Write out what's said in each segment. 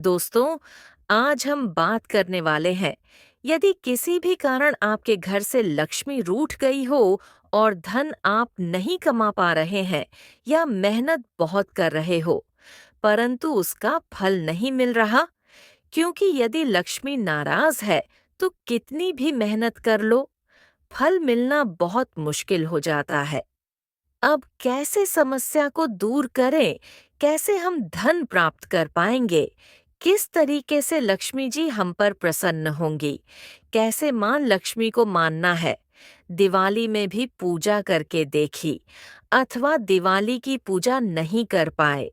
दोस्तों, आज हम बात करने वाले हैं। यदि किसी भी कारण आपके घर से लक्ष्मी रूठ गई हो और धन आप नहीं कमा पा रहे हैं या मेहनत बहुत कर रहे हो, परंतु उसका फल नहीं मिल रहा, क्योंकि यदि लक्ष्मी नाराज है, तो कितनी भी मेहनत कर लो, फल मिलना बहुत मुश्किल हो जाता है। अब कैसे समस्या को दूर करें? कैसे हम धन प्राप्त कर पाएंगे? किस तरीके से लक्ष्मी जी हम पर प्रसन्न होंगी? कैसे मां लक्ष्मी को मानना है? दिवाली में भी पूजा करके देखी, अथवा दिवाली की पूजा नहीं कर पाए।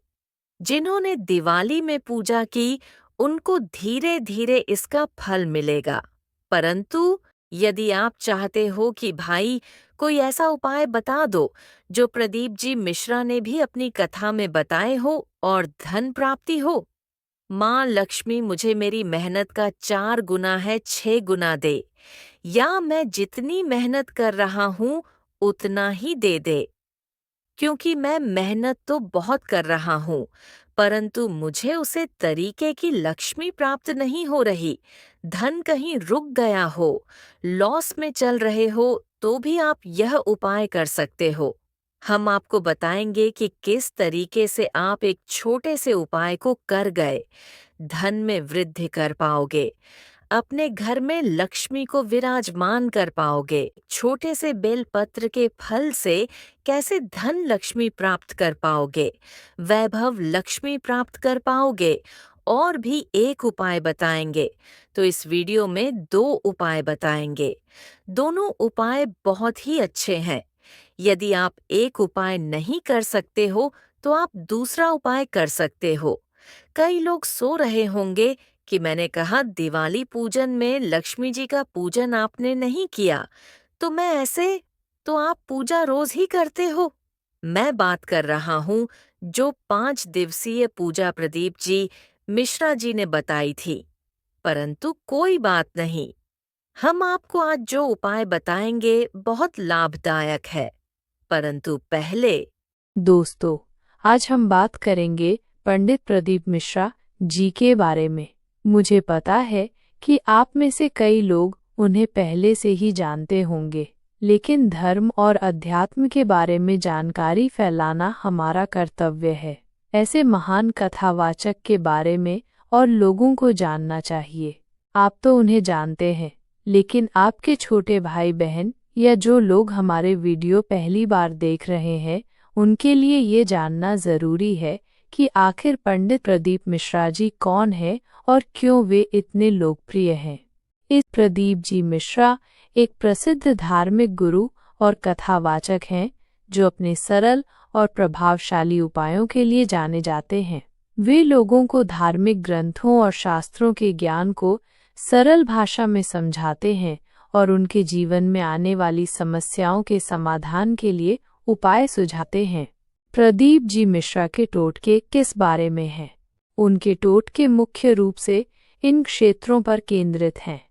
जिन्होंने दिवाली में पूजा की, उनको धीरे धीरे इसका फल मिलेगा। परंतु यदि आप चाहते हो कि भाई कोई ऐसा उपाय बता दो जो प्रदीप जी मिश्रा ने भी अपनी कथा में बताए हो और धन प्राप्ति हो, माँ लक्ष्मी मुझे मेरी मेहनत का 4 गुना है 6 गुना दे, या मैं जितनी मेहनत कर रहा हूँ उतना ही दे दे, क्योंकि मैं मेहनत तो बहुत कर रहा हूँ, परंतु मुझे उसे तरीके की लक्ष्मी प्राप्त नहीं हो रही। धन कहीं रुक गया हो, लॉस में चल रहे हो, तो भी आप यह उपाय कर सकते हो। हम आपको बताएंगे कि किस तरीके से आप एक छोटे से उपाय को कर गए धन में वृद्धि कर पाओगे, अपने घर में लक्ष्मी को विराजमान कर पाओगे। छोटे से बेलपत्र के फल से कैसे धन लक्ष्मी प्राप्त कर पाओगे, वैभव लक्ष्मी प्राप्त कर पाओगे, और भी एक उपाय बताएंगे। तो इस वीडियो में 2 उपाय बताएंगे। दोनों उपाय बहुत ही अच्छे हैं। यदि आप एक उपाय नहीं कर सकते हो, तो आप दूसरा उपाय कर सकते हो। कई लोग सो रहे होंगे कि मैंने कहा दिवाली पूजन में लक्ष्मी जी का पूजन आपने नहीं किया, तो मैं ऐसे, तो आप पूजा रोज ही करते हो। मैं बात कर रहा हूँ जो 5 दिवसीय पूजा प्रदीप जी मिश्रा जी ने बताई थी। परंतु कोई बात नहीं, हम आपको आज जो उपाय बताएंगे बहुत लाभदायक है। परंतु पहले दोस्तों, आज हम बात करेंगे पंडित प्रदीप मिश्रा जी के बारे में। मुझे पता है कि आप में से कई लोग उन्हें पहले से ही जानते होंगे, लेकिन धर्म और अध्यात्म के बारे में जानकारी फैलाना हमारा कर्तव्य है। ऐसे महान कथावाचक के बारे में और लोगों को जानना चाहिए। आप तो उन्हें जानते हैं, लेकिन आपके छोटे भाई बहन या जो लोग हमारे वीडियो पहली बार देख रहे हैं, उनके लिए ये जानना जरूरी है कि आखिर पंडित प्रदीप मिश्रा जी कौन है और क्यों वे इतने लोकप्रिय हैं। इस प्रदीप जी मिश्रा एक प्रसिद्ध धार्मिक गुरु और कथावाचक हैं, जो अपने सरल और प्रभावशाली उपायों के लिए जाने जाते हैं। वे लोगों को धार्मिक ग्रंथों और शास्त्रों के ज्ञान को सरल भाषा में समझाते हैं और उनके जीवन में आने वाली समस्याओं के समाधान के लिए उपाय सुझाते हैं। प्रदीप जी मिश्रा के टोटके किस बारे में हैं? उनके टोटके मुख्य रूप से इन क्षेत्रों पर केंद्रित हैं: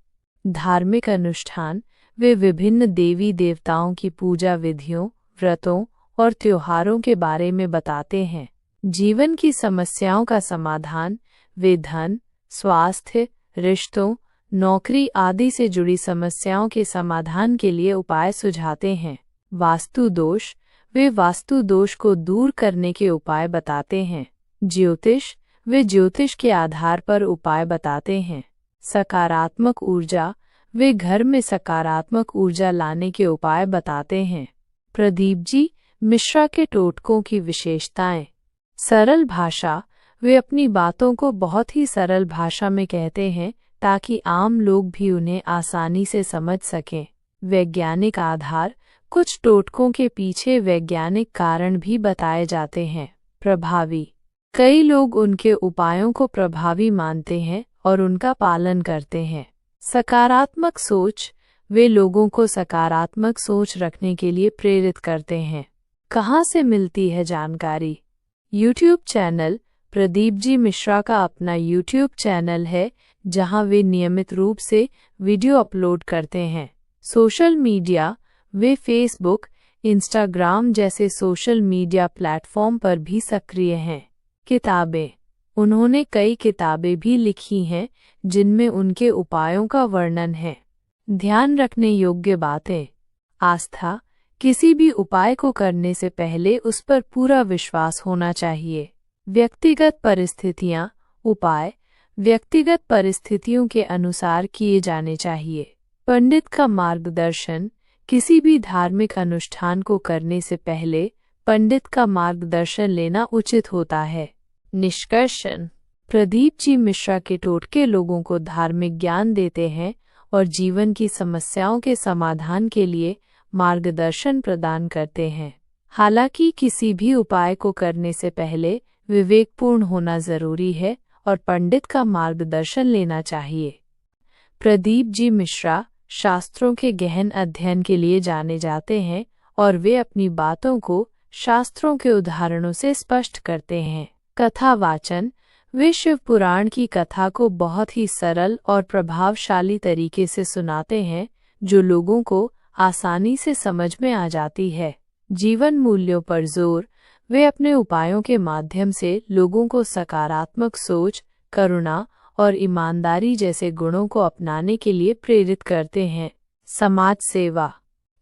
धार्मिक अनुष्ठान, वे विभिन्न देवी देवताओं की पूजा विधियों, व्रतों और त्योहारों के बारे में बताते हैं। जीवन की समस्याओं का समाधान, वे धन, स्वास्थ्य, रिश्तों, नौकरी आदि से जुड़ी समस्याओं के समाधान के लिए उपाय सुझाते हैं। वास्तु दोष, वे वास्तु दोष को दूर करने के उपाय बताते हैं। ज्योतिष, वे ज्योतिष के आधार पर उपाय बताते हैं। सकारात्मक ऊर्जा, वे घर में सकारात्मक ऊर्जा लाने के उपाय बताते हैं। प्रदीप जी मिश्रा के टोटकों की विशेषताएं: सरल भाषा, वे अपनी बातों को बहुत ही सरल भाषा में कहते हैं ताकि आम लोग भी उन्हें आसानी से समझ सकें। वैज्ञानिक आधार, कुछ टोटकों के पीछे वैज्ञानिक कारण भी बताए जाते हैं। प्रभावी, कई लोग उनके उपायों को प्रभावी मानते हैं और उनका पालन करते हैं। सकारात्मक सोच, वे लोगों को सकारात्मक सोच रखने के लिए प्रेरित करते हैं। कहाँ से मिलती है जानकारी? यूट्यूब चैनल, प्रदीप जी मिश्रा का अपना यूट्यूब चैनल है, जहां वे नियमित रूप से वीडियो अपलोड करते हैं। सोशल मीडिया, वे फेसबुक, इंस्टाग्राम जैसे सोशल मीडिया प्लेटफॉर्म पर भी सक्रिय हैं। किताबें, उन्होंने कई किताबें भी लिखी हैं जिनमें उनके उपायों का वर्णन है। ध्यान रखने योग्य बातें। आस्था। किसी भी उपाय को करने से पहले उस पर पूरा विश्वास होना चाहिए। व्यक्तिगत परिस्थितियाँ। उपाय व्यक्तिगत परिस्थितियों के अनुसार किए जाने चाहिए। पंडित का मार्गदर्शन। किसी भी धार्मिक अनुष्ठान को करने से पहले पंडित का मार्गदर्शन लेना उचित होता है। निष्कर्षण। प्रदीप जी मिश्रा के टोटके लोगों को धार्मिक ज्ञान देते हैं और जीवन की समस्याओं के समाधान के लिए मार्गदर्शन प्रदान करते हैं। हालांकि किसी भी उपाय को करने से पहले विवेकपूर्ण होना जरूरी है और पंडित का मार्गदर्शन लेना चाहिए। प्रदीप जी मिश्रा शास्त्रों के गहन अध्ययन के लिए जाने जाते हैं और वे अपनी बातों को शास्त्रों के उदाहरणों से स्पष्ट करते हैं। कथा वाचन। वे शिव पुराण की कथा को बहुत ही सरल और प्रभावशाली तरीके से सुनाते हैं जो लोगों को आसानी से समझ में आ जाती है। जीवन मूल्यों पर जोर। वे अपने उपायों के माध्यम से लोगों को सकारात्मक सोच, करुणा और ईमानदारी जैसे गुणों को अपनाने के लिए प्रेरित करते हैं। समाज सेवा।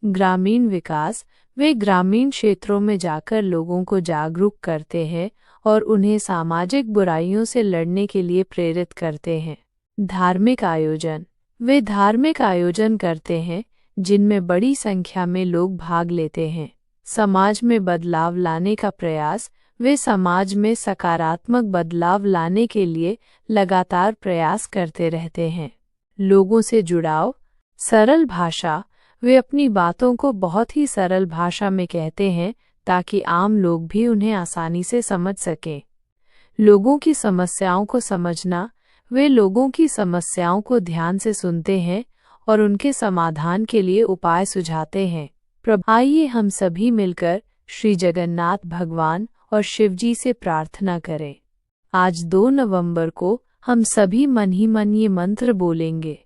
ग्रामीण विकास। वे ग्रामीण क्षेत्रों में जाकर लोगों को जागरूक करते हैं और उन्हें सामाजिक बुराइयों से लड़ने के लिए प्रेरित करते हैं। धार्मिक आयोजन। वे धार्मिक आयोजन करते हैं जिनमें बड़ी संख्या में लोग भाग लेते हैं। समाज में बदलाव लाने का प्रयास। वे समाज में सकारात्मक बदलाव लाने के लिए लगातार प्रयास करते रहते हैं। लोगों से जुड़ाव। सरल भाषा। वे अपनी बातों को बहुत ही सरल भाषा में कहते हैं ताकि आम लोग भी उन्हें आसानी से समझ सकें। लोगों की समस्याओं को समझना। वे लोगों की समस्याओं को ध्यान से सुनते हैं और उनके समाधान के लिए उपाय सुझाते हैं। आइए हम सभी मिलकर श्री जगन्नाथ भगवान और शिवजी से प्रार्थना करें। आज 2 नवंबर को हम सभी मन ही मन ये मंत्र बोलेंगे।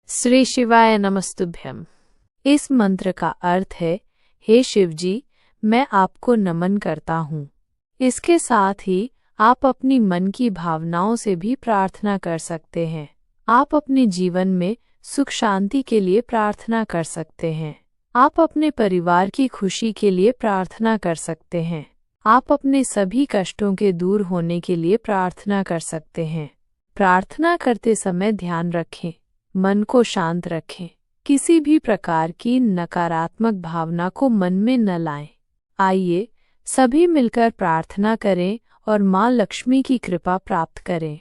श्री शिवाय नमस्तुभ्यम। इस मंत्र का अर्थ है, हे शिवजी, मैं आपको नमन करता हूँ। इसके साथ ही आप अपनी मन की भावनाओं से भी प्रार्थना कर सकते हैं। आप अपने जीवन में सुख शांति के लिए प्रार्थना कर सकते हैं। आप अपने परिवार की खुशी के लिए प्रार्थना कर सकते हैं। आप अपने सभी कष्टों के दूर होने के लिए प्रार्थना कर सकते हैं। प्रार्थना करते समय ध्यान रखें, मन को शांत रखें। किसी भी प्रकार की नकारात्मक भावना को मन में न लाएं। आइए सभी मिलकर प्रार्थना करें और माँ लक्ष्मी की कृपा प्राप्त करें।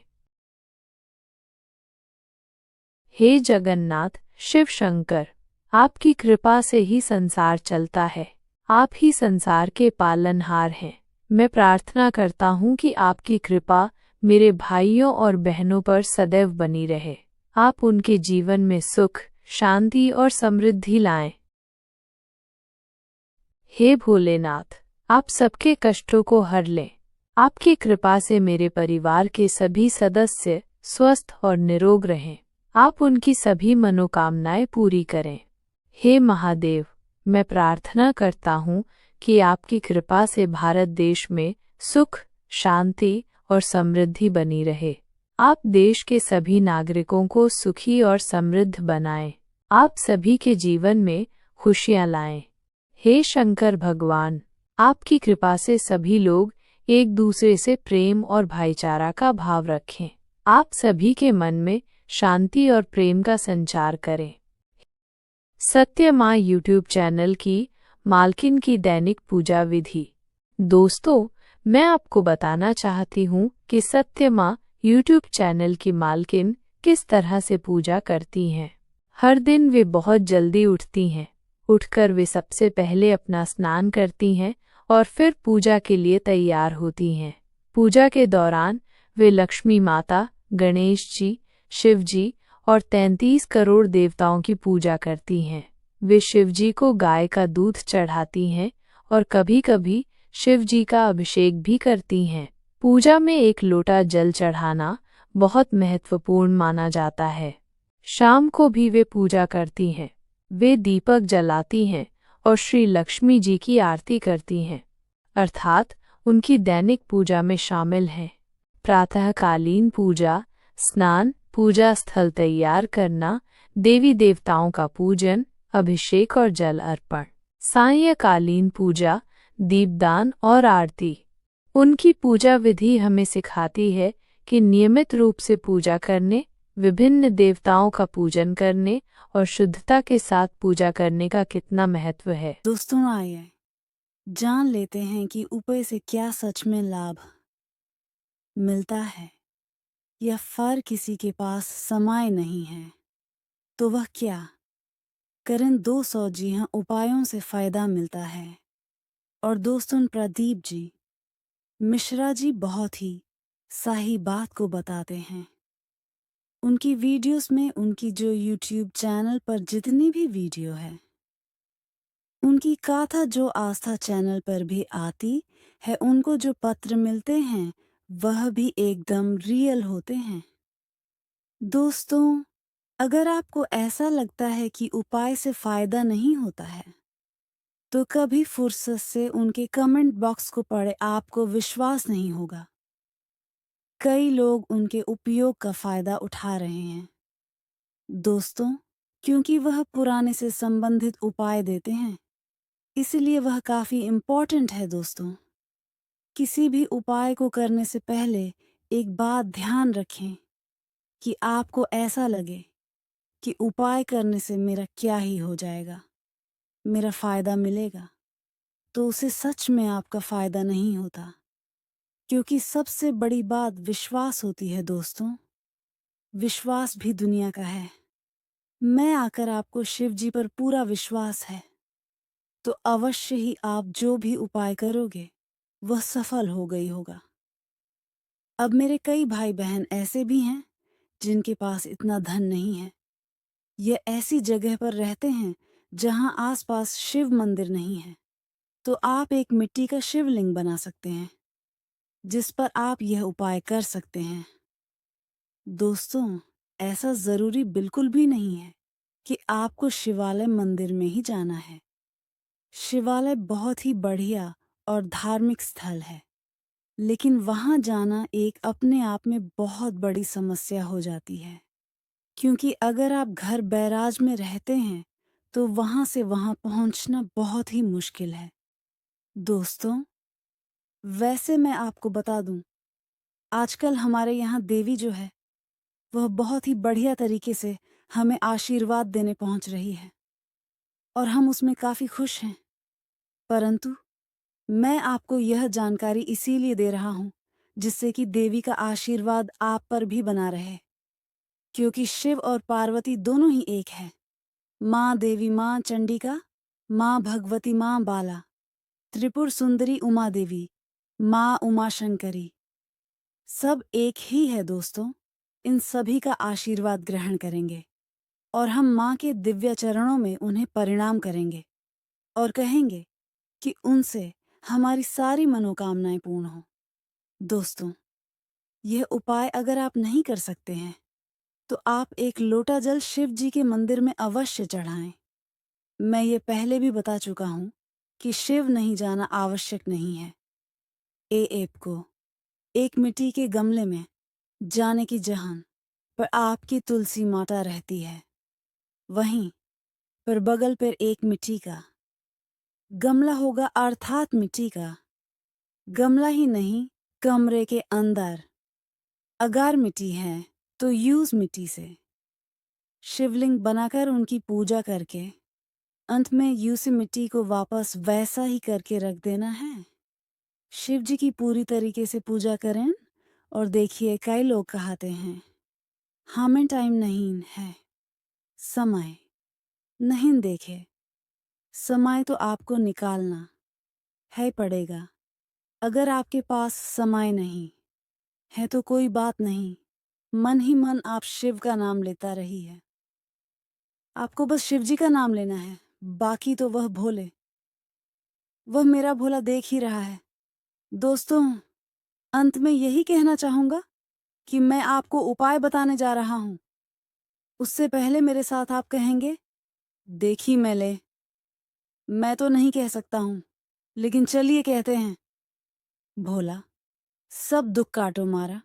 हे जगन्नाथ, शिव शंकर, आपकी कृपा से ही संसार चलता है। आप ही संसार के पालनहार हैं। मैं प्रार्थना करता हूँ कि आपकी कृपा मेरे भाइयों और बहनों पर सदैव बनी रहे। आप उनके जीवन में सुख, शांति और समृद्धि लाएं। हे भोलेनाथ, आप सबके कष्टों को हर लें। आपकी कृपा से मेरे परिवार के सभी सदस्य स्वस्थ और निरोग रहें। आप उनकी सभी मनोकामनाएं पूरी करें। हे महादेव, मैं प्रार्थना करता हूँ कि आपकी कृपा से भारत देश में सुख, शांति और समृद्धि बनी रहे। आप देश के सभी नागरिकों को सुखी और समृद्ध बनाएं। आप सभी के जीवन में खुशियां लाएं। हे शंकर भगवान, आपकी कृपा से सभी लोग एक दूसरे से प्रेम और भाईचारा का भाव रखें। आप सभी के मन में शांति और प्रेम का संचार करें। सत्य माँ यूट्यूब चैनल की मालकिन की दैनिक पूजा विधि। दोस्तों, मैं आपको बताना चाहती हूँ कि सत्य माँ यूट्यूब चैनल की मालकिन किस तरह से पूजा करती हैं। हर दिन वे बहुत जल्दी उठती हैं। उठकर वे सबसे पहले अपना स्नान करती हैं और फिर पूजा के लिए तैयार होती हैं। पूजा के दौरान वे लक्ष्मी माता, गणेश जी, शिव जी और 33 करोड़ देवताओं की पूजा करती हैं। वे शिव जी को गाय का दूध चढ़ाती हैं और कभी-कभी शिव जी का अभिषेक भी करती हैं। पूजा में 1 लोटा जल चढ़ाना बहुत महत्वपूर्ण माना जाता है। शाम को भी वे पूजा करती हैं। वे दीपक जलाती हैं और श्री लक्ष्मी जी की आरती करती हैं, अर्थात उनकी दैनिक पूजा में शामिल हैं। प्रातःकालीन पूजा, स्नान, पूजा स्थल तैयार करना, देवी देवताओं का पूजन, अभिषेक और जल अर्पण। सायंकालीन पूजा, दीपदान और आरती। उनकी पूजा विधि हमें सिखाती है कि नियमित रूप से पूजा करने, विभिन्न देवताओं का पूजन करने और शुद्धता के साथ पूजा करने का कितना महत्व है। दोस्तों आइए जान लेते हैं कि उपाय से क्या सच में लाभ मिलता है, या फर किसी के पास समय नहीं है तो वह क्या करें। 200 जी हाँ उपायों से फायदा मिलता है। और दोस्तों प्रदीप जी मिश्रा जी बहुत ही सही बात को बताते हैं। उनकी वीडियोस में, उनकी जो यूट्यूब चैनल पर जितनी भी वीडियो है, उनकी गाथा जो आस्था चैनल पर भी आती है, उनको जो पत्र मिलते हैं वह भी एकदम रियल होते हैं। दोस्तों, अगर आपको ऐसा लगता है कि उपाय से फायदा नहीं होता है, तो कभी फुर्सत से उनके कमेंट बॉक्स को पढ़े, आपको विश्वास नहीं होगा। कई लोग उनके उपयोग का फायदा उठा रहे हैं। दोस्तों, क्योंकि वह पुराने से संबंधित उपाय देते हैं, इसलिए वह काफी इम्पोर्टेंट है। दोस्तों, किसी भी उपाय को करने से पहले एक बात ध्यान रखें कि आपको ऐसा लगे कि उपाय करने से मेरा क्या ही हो जाएगा, मेरा फायदा मिलेगा, तो उसे सच में आपका फायदा नहीं होता। क्योंकि सबसे बड़ी बात विश्वास होती है। दोस्तों, विश्वास भी दुनिया का है। मैं आकर आपको शिव जी पर पूरा विश्वास है, तो अवश्य ही आप जो भी उपाय करोगे वह सफल हो गई होगा। अब मेरे कई भाई बहन ऐसे भी हैं जिनके पास इतना धन नहीं है। ये ऐसी जगह पर रहते हैं जहां आसपास शिव मंदिर नहीं है, तो आप एक मिट्टी का शिवलिंग बना सकते हैं जिस पर आप यह उपाय कर सकते हैं। दोस्तों, ऐसा जरूरी बिल्कुल भी नहीं है कि आपको शिवालय मंदिर में ही जाना है। शिवालय बहुत ही बढ़िया और धार्मिक स्थल है, लेकिन वहां जाना एक अपने आप में बहुत बड़ी समस्या हो जाती है। क्योंकि अगर आप घर बैराज में रहते हैं तो वहां से वहां पहुंचना बहुत ही मुश्किल है। दोस्तों, वैसे मैं आपको बता दूं, आजकल हमारे यहाँ देवी जो है वह बहुत ही बढ़िया तरीके से हमें आशीर्वाद देने पहुंच रही है और हम उसमें काफी खुश हैं। परंतु मैं आपको यह जानकारी इसीलिए दे रहा हूं जिससे कि देवी का आशीर्वाद आप पर भी बना रहे। क्योंकि शिव और पार्वती दोनों ही एक है। माँ देवी, माँ चंडिका, माँ भगवती, माँ बाला, त्रिपुर सुंदरी उमा देवी, माँ उमा शंकरी, सब एक ही है। दोस्तों, इन सभी का आशीर्वाद ग्रहण करेंगे और हम माँ के दिव्य चरणों में उन्हें प्रणाम करेंगे और कहेंगे कि उनसे हमारी सारी मनोकामनाएं पूर्ण हो। दोस्तों, यह उपाय अगर आप नहीं कर सकते हैं तो आप एक लोटा जल शिव जी के मंदिर में अवश्य चढ़ाएं। मैं ये पहले भी बता चुका हूं कि शिव नहीं जाना आवश्यक नहीं है। एप को एक मिट्टी के गमले में जाने की जहां पर आपकी तुलसी माता रहती है, वहीं पर बगल पर एक मिट्टी का गमला होगा, अर्थात मिट्टी का गमला ही नहीं, कमरे के अंदर अगर मिट्टी है तो यूज मिट्टी से शिवलिंग बनाकर उनकी पूजा करके अंत में यूसी मिट्टी को वापस वैसा ही करके रख देना है। शिव जी की पूरी तरीके से पूजा करें। और देखिए, कई लोग कहते हैं हमें टाइम नहीं है, समय नहीं। देखे, समय तो आपको निकालना है पड़ेगा। अगर आपके पास समय नहीं है तो कोई बात नहीं, मन ही मन आप शिव का नाम लेता रही है। आपको बस शिव जी का नाम लेना है, बाकी तो वह भोले, वह मेरा भोला देख ही रहा है। दोस्तों, अंत में यही कहना चाहूंगा कि मैं आपको उपाय बताने जा रहा हूं, उससे पहले मेरे साथ आप कहेंगे, देखी मैले। मैं तो नहीं कह सकता हूं, लेकिन चलिए कहते हैं, भोला सब दुख काटो मारा,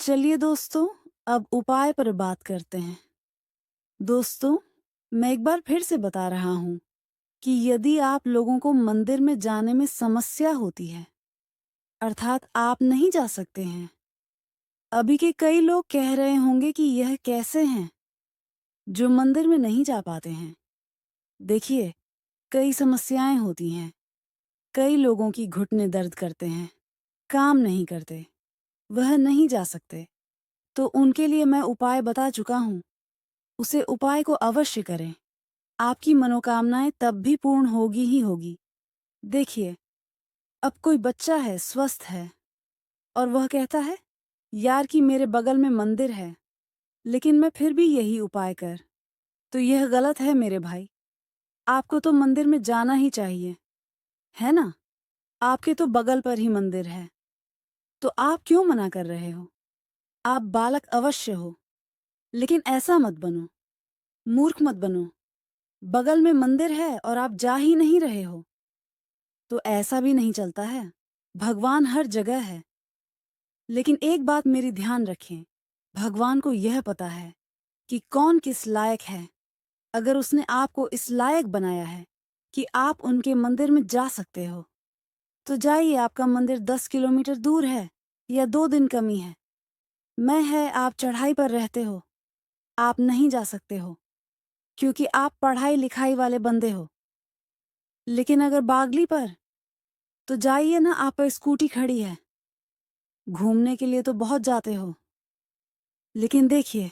चलिए दोस्तों, अब उपाय पर बात करते हैं। दोस्तों, मैं एक बार फिर से बता रहा हूँ कि यदि आप लोगों को मंदिर में जाने में समस्या होती है, अर्थात आप नहीं जा सकते हैं, अभी के कई लोग कह रहे होंगे कि यह कैसे हैं जो मंदिर में नहीं जा पाते हैं। देखिए, कई समस्याएं होती हैं। कई लोगों की घुटने दर्द करते हैं, काम नहीं करते, वह नहीं जा सकते। तो उनके लिए मैं उपाय बता चुका हूँ। उसे उपाय को अवश्य करें। आपकी मनोकामनाएं तब भी पूर्ण होगी ही होगी। देखिए, अब कोई बच्चा है, स्वस्थ है, और वह कहता है, यार कि मेरे बगल में मंदिर है, लेकिन मैं फिर भी यही उपाय कर। तो यह गलत है मेरे भाई। आपको तो मंदिर में जाना ही चाहिए, है ना? आपके तो बगल पर ही मंदिर है। तो आप क्यों मना कर रहे हो? आप बालक अवश्य हो, लेकिन ऐसा मत बनो, मूर्ख मत बनो। बगल में मंदिर है और आप जा ही नहीं रहे हो, तो ऐसा भी नहीं चलता है। भगवान हर जगह है। लेकिन एक बात मेरी ध्यान रखें, भगवान को यह पता है कि कौन किस लायक है। अगर उसने आपको इस लायक बनाया है कि आप उनके मंदिर में जा सकते हो, तो जाइए। आपका मंदिर 10 किलोमीटर दूर है या 2 दिन कमी है। मैं है, आप चढ़ाई पर रहते हो, आप नहीं जा सकते हो क्योंकि आप पढ़ाई लिखाई वाले बंदे हो। लेकिन अगर बागली पर, तो जाइए ना, आप पर स्कूटी खड़ी है। घूमने के लिए तो बहुत जाते हो, लेकिन देखिए,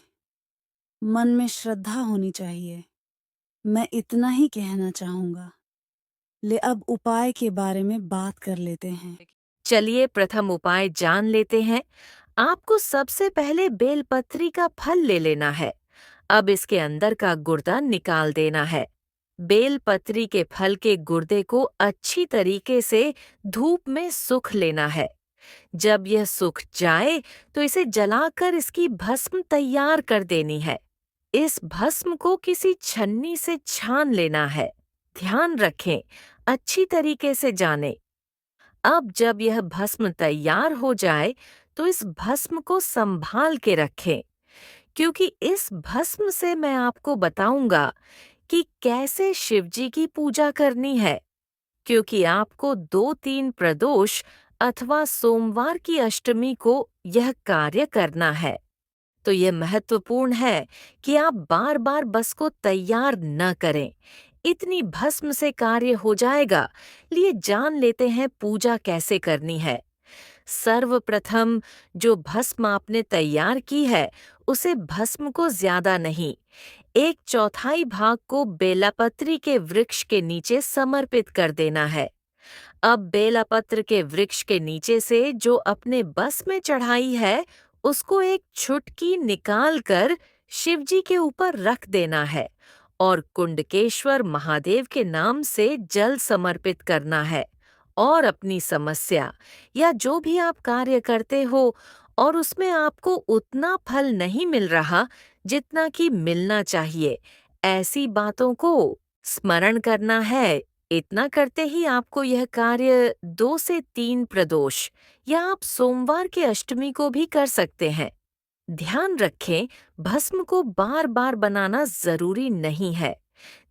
मन में श्रद्धा होनी चाहिए। मैं इतना ही कहना चाहूंगा। ले अब उपाय के बारे में बात कर लेते हैं। चलिए प्रथम उपाय जान लेते हैं। आपको सबसे पहले बेलपत्री का फल ले लेना है। अब इसके अंदर का गुर्दा निकाल देना है। बेलपत्री के फल के गुर्दे को अच्छी तरीके से धूप में सुख लेना है। जब यह सूख जाए तो इसे जलाकर इसकी भस्म तैयार कर देनी है। इस भस्म को किसी छन्नी से छान लेना है। ध्यान रखें, अच्छी तरीके से जानें। अब जब यह भस्म तैयार हो जाए तो इस भस्म को संभाल के रखें, क्योंकि इस भस्म से मैं आपको बताऊंगा कि कैसे शिवजी की पूजा करनी है। क्योंकि आपको 2-3 प्रदोष अथवा सोमवार की अष्टमी को यह कार्य करना है। तो यह महत्वपूर्ण है कि आप बार बार बस को तैयार न करें। इतनी भस्म से कार्य हो जाएगा। लिए जान लेते हैं पूजा कैसे करनी है। सर्वप्रथम जो भस्म आपने तैयार की है, उसे भस्म को ज्यादा नहीं, 1/4 भाग को बेलापत्री के वृक्ष के नीचे समर्पित कर देना है। अब बेलापत्र के वृक्ष के नीचे से जो अपने बस में चढ़ाई है, उसको एक छुटकी निकाल कर शिवजी के ऊपर रख देना है और कुंडकेश्वर महादेव के नाम से जल समर्पित करना है। और अपनी समस्या या जो भी आप कार्य करते हो और उसमें आपको उतना फल नहीं मिल रहा जितना कि मिलना चाहिए, ऐसी बातों को स्मरण करना है। इतना करते ही आपको यह कार्य 2 से 3 प्रदोष या आप सोमवार की अष्टमी को भी कर सकते हैं। ध्यान रखें, भस्म को बार बार बनाना जरूरी नहीं है।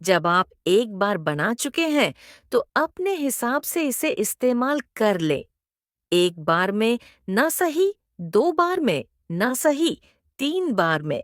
जब आप एक बार बना चुके हैं तो अपने हिसाब से इसे इस्तेमाल कर लें। एक बार में न सही, 2 बार में न सही, 3 बार में,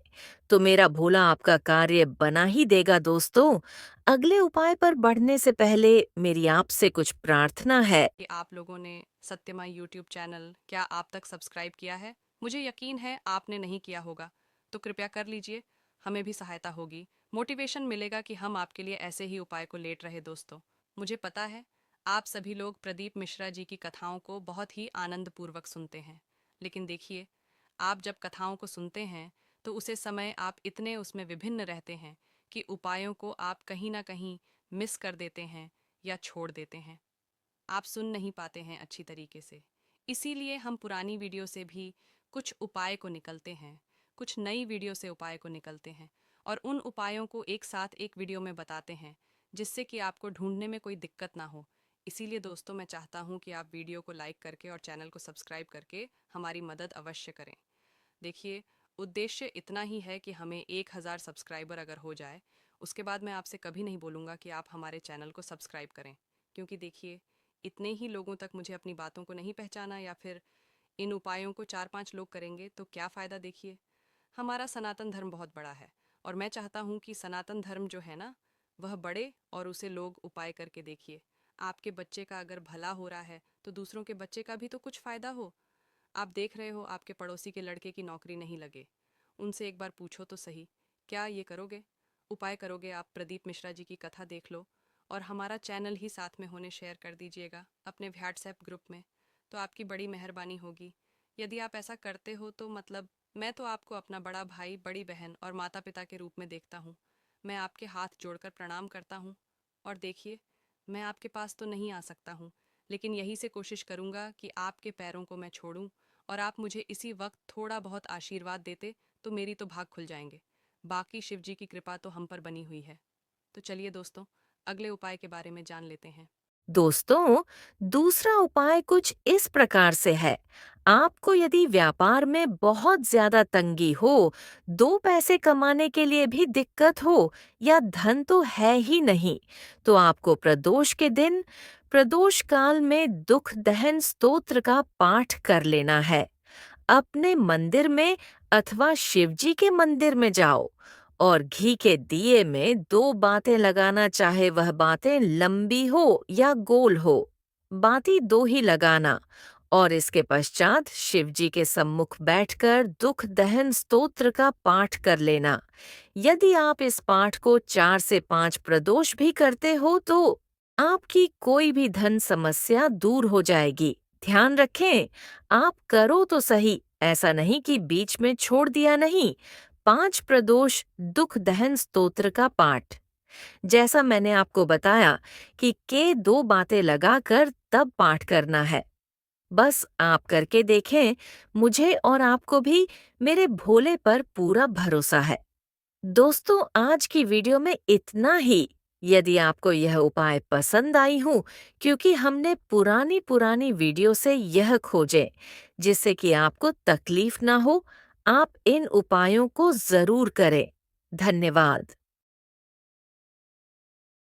तो मेरा भोला आपका कार्य बना ही देगा दोस्तों। अगले उपाय पर बढ़ने से पहले मेरी आपसे कुछ प्रार्थना है। कि आप लोगों ने सत्यमा यूट्यूब चैनल क्या आप तक सब्सक्राइब किया है? मुझे यकीन है आपने नहीं किया होगा, तो कृपया कर लीजिए। हमें भी सहायता होगी, मोटिवेशन मिलेगा कि हम आपके लिए ऐसे ही उपाय को लेट रहे। दोस्तों, मुझे पता है आप सभी लोग प्रदीप मिश्रा जी की कथाओं को बहुत ही आनंदपूर्वक सुनते हैं, लेकिन देखिए, आप जब कथाओं को सुनते हैं तो उसे समय आप इतने उसमें विभिन्न रहते हैं कि उपायों को आप कहीं ना कहीं मिस कर देते हैं या छोड़ देते हैं। आप सुन नहीं पाते हैं अच्छी तरीके से। इसीलिए हम पुरानी वीडियो से भी कुछ उपाय को निकलते हैं, कुछ नई वीडियो से उपाय को निकलते हैं और उन उपायों को एक साथ एक वीडियो में बताते हैं, जिससे कि आपको ढूंढने में कोई दिक्कत ना हो। इसीलिए दोस्तों, मैं चाहता हूं कि आप वीडियो को लाइक करके और चैनल को सब्सक्राइब करके हमारी मदद अवश्य करें। देखिए, उद्देश्य इतना ही है कि हमें 1000 सब्सक्राइबर अगर हो जाए, उसके बाद मैं आपसे कभी नहीं बोलूँगा कि आप हमारे चैनल को सब्सक्राइब करें। क्योंकि देखिए, इतने ही लोगों तक मुझे अपनी बातों को नहीं पहचाना या फिर इन उपायों को 4-5 लोग करेंगे तो क्या फ़ायदा देखिए। हमारा सनातन धर्म बहुत बड़ा है और मैं चाहता हूँ कि सनातन धर्म जो है ना, वह बढ़े और उसे लोग उपाय करके देखिए। आपके बच्चे का अगर भला हो रहा है, तो दूसरों के बच्चे का भी तो कुछ फ़ायदा हो। आप देख रहे हो आपके पड़ोसी के लड़के की नौकरी नहीं लगे, उनसे एक बार पूछो तो सही, क्या ये करोगे? उपाय करोगे? आप प्रदीप मिश्रा जी की कथा देख लो और हमारा चैनल ही साथ में होने शेयर कर दीजिएगा अपने व्हाट्सएप ग्रुप में, तो आपकी बड़ी मेहरबानी होगी। यदि आप ऐसा करते हो तो मतलब मैं तो आपको अपना बड़ा भाई, बड़ी बहन और माता पिता के रूप में देखता हूँ। मैं आपके हाथ जोड़कर प्रणाम करता हूँ। और देखिए, मैं आपके पास तो नहीं आ सकता हूँ, लेकिन यही से कोशिश करूँगा कि आपके पैरों को मैं छोड़ूं और आप मुझे इसी वक्त थोड़ा बहुत आशीर्वाद देते तो मेरी तो भाग खुल जाएंगे। बाकी शिव जी की कृपा तो हम पर बनी हुई है। तो चलिए दोस्तों, अगले उपाय के बारे में जान लेते हैं। दोस्तों, दूसरा उपाय कुछ इस प्रकार से है। आपको यदि व्यापार में बहुत ज्यादा तंगी हो, 2 पैसे कमाने के लिए भी दिक्कत हो या धन तो है ही नहीं, तो आपको प्रदोष के दिन प्रदोष काल में दुख दहन स्तोत्र का पाठ कर लेना है। अपने मंदिर में अथवा शिवजी के मंदिर में जाओ और घी के दिए में 2 बातें लगाना, चाहे वह बातें लंबी हो या गोल हो। बाती 2 ही लगाना और इसके पश्चात शिवजी के सम्मुख बैठकर दुख दहन स्तोत्र का पाठ कर लेना। यदि आप इस पाठ को 4 से 5 प्रदोष भी करते हो तो आपकी कोई भी धन समस्या दूर हो जाएगी। ध्यान रखें, आप करो तो सही, ऐसा नहीं कि बीच में छोड़ दिया नहीं। 5 प्रदोष दुख दहन स्तोत्र का पाठ, जैसा मैंने आपको बताया कि 2 बातें लगाकर तब पाठ करना है। बस आप करके देखें, मुझे और आपको भी मेरे भोले पर पूरा भरोसा है। दोस्तों, आज की वीडियो में इतना ही। यदि आपको यह उपाय पसंद आई हो, क्योंकि हमने पुरानी पुरानी वीडियो से यह खोजे जिससे कि आपको तकलीफ ना हो, आप इन उपायों को जरूर करें। धन्यवाद।